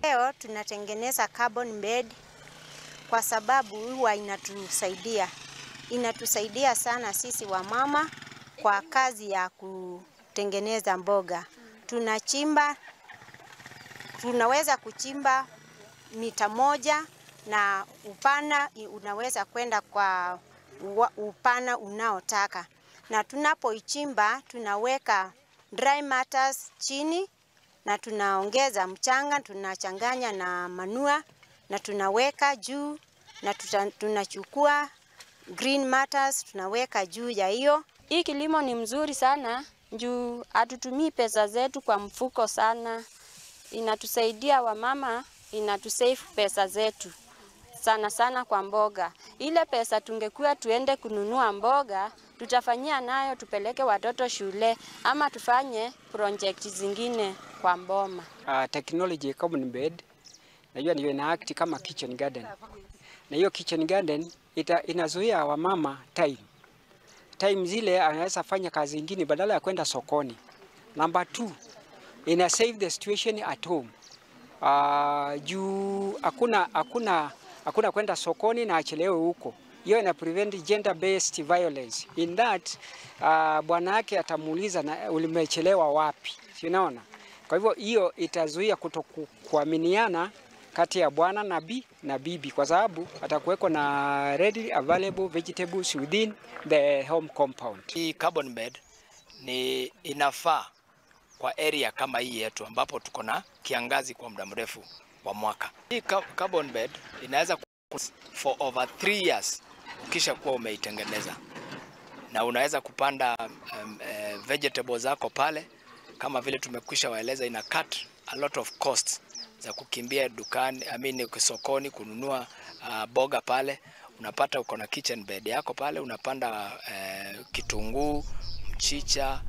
Leo tunatengeneza carbon bed kwa sababu huwa inatusaidia sana sisi wamama kwa kazi ya kutengeneza mboga. Tunaweza kuchimba mita 1 na upana unaweza kwenda kwa upana unaotaka. Na tunapoichimba tunaweka dry matters chini na tunaongeza mchanga, tunachanganya na manure na tunaweka juu na tunachukua green matters tunaweka juu ya hiyo. Hii kilimo ni mzuri sana juu hatutumii pesa zetu kwa mfuko sana. Inatusaidia wamama, inatusave pesa zetu sana sana kwa mboga. Ile pesa tungekuwa tuende kununua mboga, tutafanyia nayo tupeleke watoto shule ama tufanye project zingine kwa mboma. Technology carbon bed najua ndio ina act kama kitchen garden. Na hiyo kitchen garden inazuia wamama time zile anaweza fanya kazi nyingine badala ya kwenda sokoni. Number 2, ina save the situation at home. Juu hakuna kwenda sokoni na achelewe huko. Hiyo ina prevent gender based violence. In that bwana yake atamuuliza na ulimechelewa wapi. Unaona? Kwa hivyo hiyo itazuia kutokuaminiana kati ya bwana na bibi kwa sababu atakuweko na readily available vegetables within the home compound. Hii carbon bed ni inafaa kwa area kama hii yetu ambapo tuko na kiangazi kwa muda mrefu wa mwaka. Hii carbon bed inaweza for over 3 years ukisha kuwa umeitengeneza. Na unaweza kupanda vegetables zako pale kama vile tumekwisha waeleza, ina cut a lot of costs za kukimbia dukani, sokoni kununua boga pale. Unapata uko na kitchen bed yako pale, unapanda kitunguu, mchicha,